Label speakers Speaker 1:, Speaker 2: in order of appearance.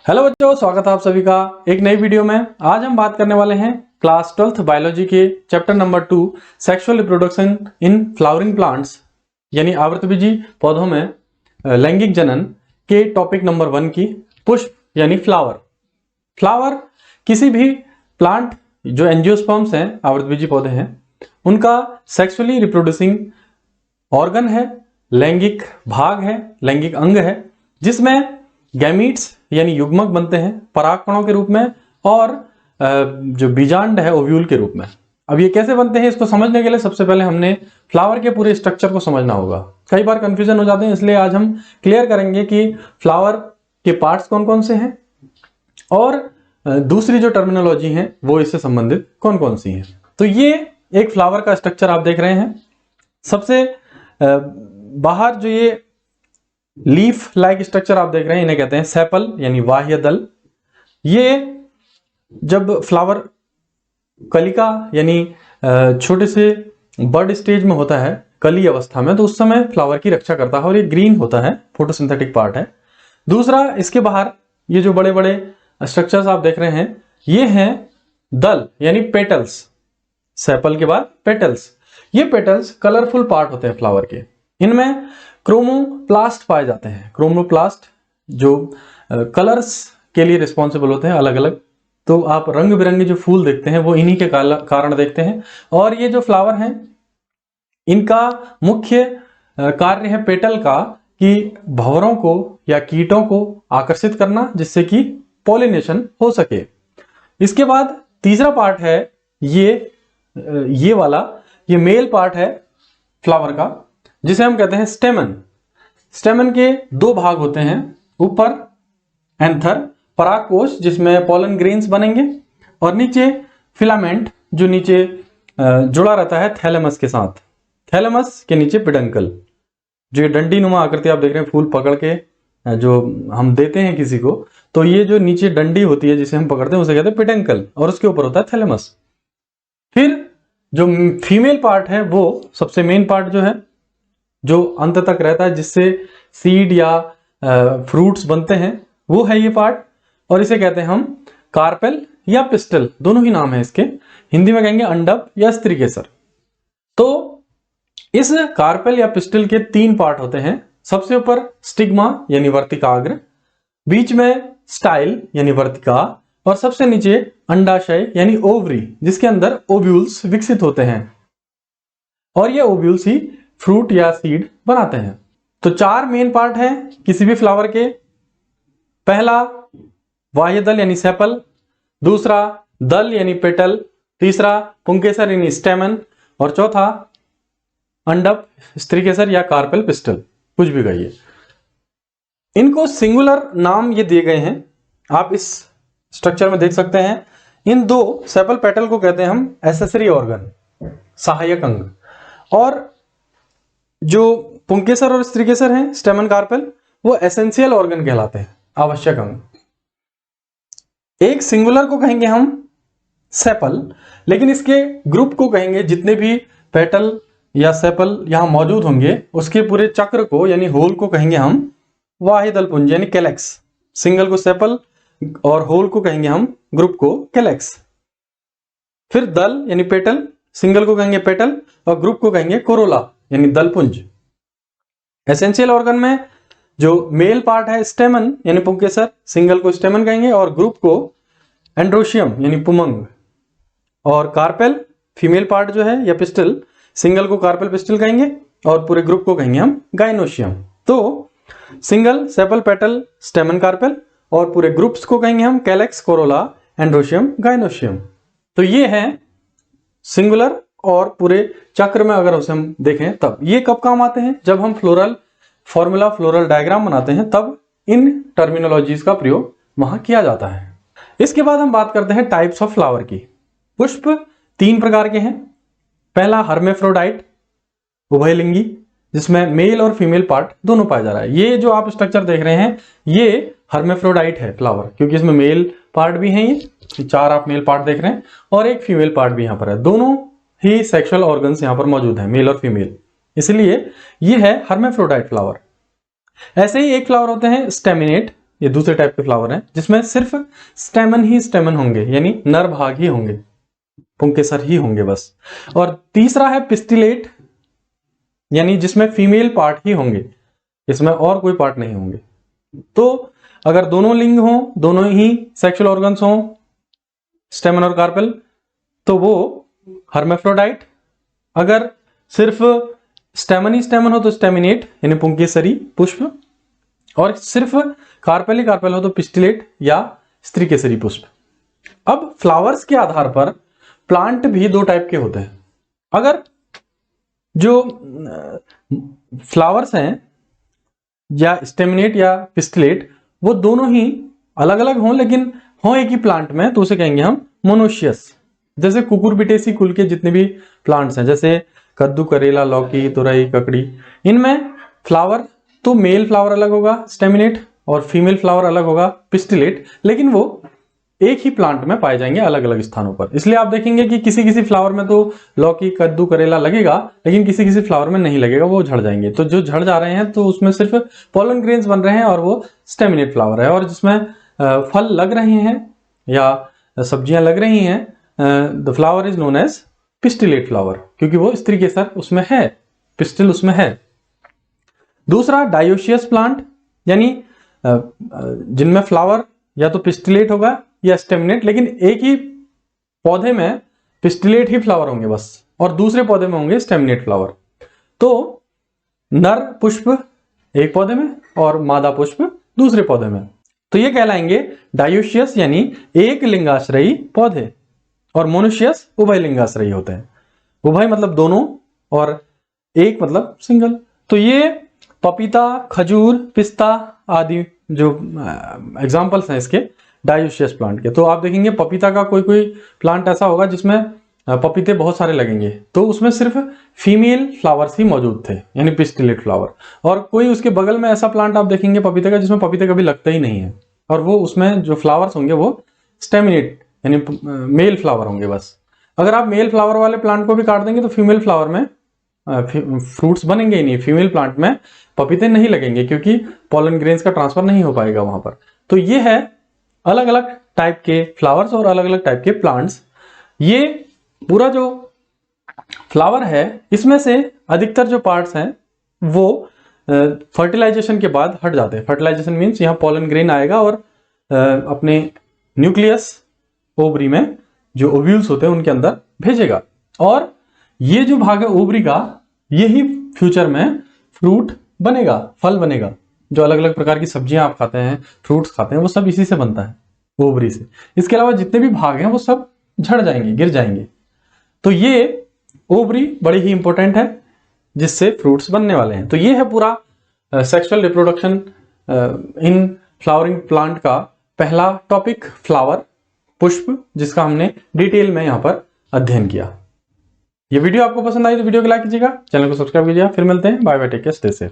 Speaker 1: Hello बच्चों, स्वागत है आप सभी का एक नई वीडियो में। आज हम बात करने वाले हैं क्लास 12th बायोलॉजी के chapter number 2 sexual reproduction in flowering plants यानी आवृतबीजी पौधों में लैंगिक जनन के टॉपिक नंबर 1 की पुष्प यानी फ्लावर। फ्लावर किसी भी प्लांट जो एंजियोस्पर्म्स हैं, आवृतबीजी पौधे हैं, उनका सेक्सुअली रिप्रोड्यूसिंग ऑर्गन है, लैंगिक भाग है, लैंगिक अंग है, जिसमें गैमीट्स यानी युग्मक बनते हैं परागकणों के रूप में और जो बीजांड है ओव्यूल के रूप में। अब ये कैसे बनते हैं, इसको समझने के लिए सबसे पहले हमने फ्लावर के पूरे स्ट्रक्चर को समझना होगा। कई बार कंफ्यूजन हो जाते हैं, इसलिए आज हम क्लियर करेंगे कि फ्लावर के पार्ट्स कौन कौन से हैं और दूसरी जो टर्मिनोलॉजी है वो इससे संबंधित कौन कौन सी है। तो ये एक फ्लावर का स्ट्रक्चर आप देख रहे हैं। सबसे बाहर जो ये लीफ लाइक स्ट्रक्चर आप देख रहे हैं, इन्हें कहते हैं सेपल यानी बाह्य दल। ये जब फ्लावर कलिका यानी छोटे से बर्ड स्टेज में होता है, कली अवस्था में, तो उस समय फ्लावर की रक्षा करता है और ये ग्रीन होता है, फोटोसिंथेटिक पार्ट है। दूसरा, इसके बाहर ये जो बड़े बड़े स्ट्रक्चर्स आप देख रहे हैं, ये हैं दल यानी पेटल्स। सेपल के बाद पेटल्स। ये पेटल्स कलरफुल पार्ट होते हैं फ्लावर के। इनमें क्रोमोप्लास्ट पाए जाते हैं। क्रोमोप्लास्ट जो कलर्स के लिए रिस्पॉन्सिबल होते हैं अलग अलग। तो आप रंग बिरंगे जो फूल देखते हैं वो इन्हीं के कारण देखते हैं। और ये जो फ्लावर हैं, इनका मुख्य कार्य है पेटल का कि भंवरों को या कीटों को आकर्षित करना, जिससे कि पॉलिनेशन हो सके। इसके बाद तीसरा पार्ट है ये वाला, ये मेल पार्ट है फ्लावर का, जिसे हम कहते हैं स्टेमन। स्टेमन के दो भाग होते हैं। ऊपर एंथर परागकोश जिसमें पॉलन ग्रेन्स बनेंगे, और नीचे फिलामेंट जो नीचे जुड़ा रहता है थैलेमस के साथ। थैलेमस के नीचे पिडंकल, जो ये डंडी नुमा आकृति आप देख रहे हैं, फूल पकड़ के जो हम देते हैं किसी को, तो ये जो नीचे डंडी होती है जिसे हम पकड़ते हैं उसे कहते हैं पिडंकल, और उसके ऊपर होता है थैलेमस। फिर जो फीमेल पार्ट है वो सबसे मेन पार्ट जो है, जो अंत तक रहता है, जिससे सीड या फ्रूट्स बनते हैं, वो है ये पार्ट, और इसे कहते हैं हम कार्पेल या पिस्टल। दोनों ही नाम है इसके। हिंदी में कहेंगे अंडप या स्त्रीकेसर। तो इस कार्पेल या पिस्टल के 3 पार्ट होते हैं। सबसे ऊपर स्टिग्मा यानी वर्तिकाग्र, बीच में स्टाइल यानी वर्तिका, और सबसे नीचे अंडाशय यानी ओवरी, जिसके अंदर ओव्यूल्स विकसित होते हैं, और ये ओव्यूल्स ही फ्रूट या सीड बनाते हैं। तो 4 मेन पार्ट हैं किसी भी फ्लावर के। पहला बाह्य दल यानी सेपल, दूसरा दल यानी पेटल, तीसरा पुंकेसर यानी स्टेमन, और चौथा अंडप, स्त्रीकेसर या कार्पेल पिस्टल, कुछ भी कहिए। इनको सिंगुलर नाम ये दिए गए हैं, आप इस स्ट्रक्चर में देख सकते हैं। इन 2 सेपल पेटल को कहते हैं हम एसेसरी ऑर्गन, सहायक अंग, और जो पुंकेसर और स्त्रीकेसर हैं, स्टेमन कार्पेल, वो एसेंशियल ऑर्गन कहलाते हैं, आवश्यक अंग। एक सिंगुलर को कहेंगे हम सेपल, लेकिन इसके ग्रुप को कहेंगे, जितने भी पेटल या सेपल यहां मौजूद होंगे उसके पूरे चक्र को यानी होल को कहेंगे हम बाह्य दल पुंज यानी कैलेक्स। सिंगल को सेपल और होल को कहेंगे हम, ग्रुप को, कैलेक्स। फिर दल यानी पेटल, सिंगल को कहेंगे पेटल और ग्रुप को कहेंगे कोरोला यानी दलपुंज। एसेंशियल ऑर्गन में जो मेल पार्ट है स्टेमन यानी पुंकेसर, सिंगल को स्टेमन कहेंगे और ग्रुप को एंड्रोशियम यानी पुमंग, और कार्पेल फीमेल पार्ट जो है या पिस्टल, सिंगल को कार्पेल पिस्टल कहेंगे और पूरे ग्रुप को कहेंगे हम गाइनोशियम। तो सिंगल, सेपल, पेटल, स्टेमन, कार्पेल, और पूरे ग्रुप्स को कहेंगे हम कैलेक्स, कोरोला, एंड्रोशियम, गाइनोशियम। तो ये है सिंगुलर, और पूरे चक्र में अगर उसे हम देखें तब ये कब काम आते हैं, जब हम फ्लोरल फॉर्मूला, फ्लोरल डायग्राम बनाते हैं, तब इन टर्मिनोलॉजीज का प्रयोग वहां किया जाता है। इसके बाद हम बात करते हैं टाइप्स ऑफ फ्लावर की। पुष्प 3 प्रकार के हैं। पहला हर्मेफ्रोडाइट, उभयलिंगी, जिसमें मेल और फीमेल पार्ट दोनों पाया जा रहा है। ये जो आप स्ट्रक्चर देख रहे हैं ये हर्मेफ्रोडाइट है फ्लावर, क्योंकि इसमें मेल पार्ट भी है। ये 4 आप मेल पार्ट देख रहे हैं और एक फीमेल पार्ट भी यहां पर है। दोनों ही सेक्सुअल ऑर्गन्स यहां पर मौजूद है, मेल और फीमेल, इसलिए ये है हर्मेफ्रोडाइट फ्लावर। ऐसे ही एक फ्लावर होते हैं स्टेमिनेट ये दूसरे टाइप के फ्लावर हैं जिसमें सिर्फ स्टेमन ही स्टेमन होंगे, यानी नर भाग ही होंगे, पुंकेसर ही होंगे बस। और तीसरा है पिस्टिलेट, यानी जिसमें फीमेल पार्ट ही होंगे, इसमें और कोई पार्ट नहीं होंगे। तो अगर दोनों लिंग हों, दोनों ही सेक्सुअल ऑर्गन्स हों, स्टेमन और कार्पेल, तो वो हर्मेफ्रोडाइट। अगर सिर्फ स्टेमन ही स्टेमन हो तो स्टेमिनेट, यानी पुंकेसरी पुष्प। और सिर्फ कार्पेल ही कार्पेल हो तो पिस्टिलेट या स्त्री केसरी पुष्प। अब फ्लावर्स के आधार पर प्लांट भी दो टाइप के होते हैं। अगर जो फ्लावर्स हैं या स्टेमिनेट या पिस्टिलेट, वो दोनों ही अलग अलग हों लेकिन हों एक ही प्लांट में, तो उसे कहेंगे हम मोनोशियस। जैसे कुकुरबिटेसी कुल के जितने भी प्लांट्स हैं, जैसे कद्दू, करेला, लौकी, तुरई, ककड़ी, इनमें फ्लावर तो मेल फ्लावर अलग होगा स्टेमिनेट और फीमेल फ्लावर अलग होगा पिस्टिलेट, लेकिन वो एक ही प्लांट में पाए जाएंगे अलग अलग स्थानों पर। इसलिए आप देखेंगे कि किसी किसी फ्लावर में तो लौकी, कद्दू, करेला लगेगा, लेकिन किसी किसी फ्लावर में नहीं लगेगा, वो झड़ जाएंगे। तो जो झड़ जा रहे हैं तो उसमें सिर्फ पोलन ग्रेन्स बन रहे हैं और वो स्टेमिनेट फ्लावर है। और जिसमें फल लग रहे हैं या सब्जियां लग रही हैं, the flower is known as pistillate flower, क्योंकि वो स्त्री केसर उसमें है, पिस्टिल उसमें है। दूसरा डायोशियस प्लांट, यानी जिनमें फ्लावर या तो पिस्टिलेट होगा या स्टेमिनेट, लेकिन एक ही पौधे में पिस्टिलेट ही फ्लावर होंगे बस, और दूसरे पौधे में होंगे स्टेमिनेट फ्लावर। तो नर पुष्प एक पौधे में और मादा पुष्प दूसरे पौधे में, तो ये कहलाएंगे डायोशियस, यानी एक लिंगाश्रयी पौधे। और मोनोशियस उभय लिंगाश्रयी होते हैं। उभय मतलब दोनों और एक मतलब सिंगल। तो ये पपीता, खजूर, पिस्ता आदि जो एग्जाम्पल्स हैं इसके डायोशियस प्लांट के। तो आप देखेंगे पपीता का कोई कोई प्लांट ऐसा होगा जिसमें पपीते बहुत सारे लगेंगे, तो उसमें सिर्फ फीमेल फ्लावर्स ही मौजूद थे, यानी पिस्टिलेट फ्लावर। और कोई उसके बगल में ऐसा प्लांट आप देखेंगे पपीते का जिसमें पपीते कभी लगता ही नहीं है, और वो उसमें जो फ्लावर्स होंगे वो स्टेमिनेट यानी मेल फ्लावर होंगे बस। अगर आप मेल फ्लावर वाले प्लांट को भी काट देंगे तो फीमेल फ्लावर में फ्रूट्स बनेंगे ही नहीं, फीमेल प्लांट में पपीते नहीं लगेंगे, क्योंकि पॉलन ग्रेन्स का ट्रांसफर नहीं हो पाएगा वहां पर। तो ये है अलग अलग टाइप के फ्लावर्स और अलग अलग टाइप के प्लांट्स। ये पूरा जो फ्लावर है इसमें से अधिकतर जो पार्ट्स हैं वो फर्टिलाइजेशन के बाद हट जाते हैं। फर्टिलाइजेशन मीन्स यहाँ पॉलन ग्रेन आएगा और अपने न्यूक्लियस ओवरी में जो ओव्यूल्स होते हैं उनके अंदर भेजेगा, और ये जो भाग है ओवरी का, यही फ्यूचर में फ्रूट बनेगा, फल बनेगा। जो अलग अलग प्रकार की सब्जियां आप खाते हैं, फ्रूट्स खाते हैं, वो सब इसी से बनता है, ओवरी से। इसके अलावा जितने भी भाग हैं वो सब झड़ जाएंगे, गिर जाएंगे। तो ये ओवरी बड़ी ही इंपॉर्टेंट है जिससे फ्रूट्स बनने वाले हैं। तो ये है पूरा sexual reproduction in flowering plant का पहला टॉपिक, फ्लावर, पुष्प, जिसका हमने डिटेल में यहां पर अध्ययन किया। ये वीडियो आपको पसंद आई तो वीडियो को लाइक कीजिएगा, चैनल को सब्सक्राइब कीजिएगा। फिर मिलते हैं, bye bye, take care, stay safe.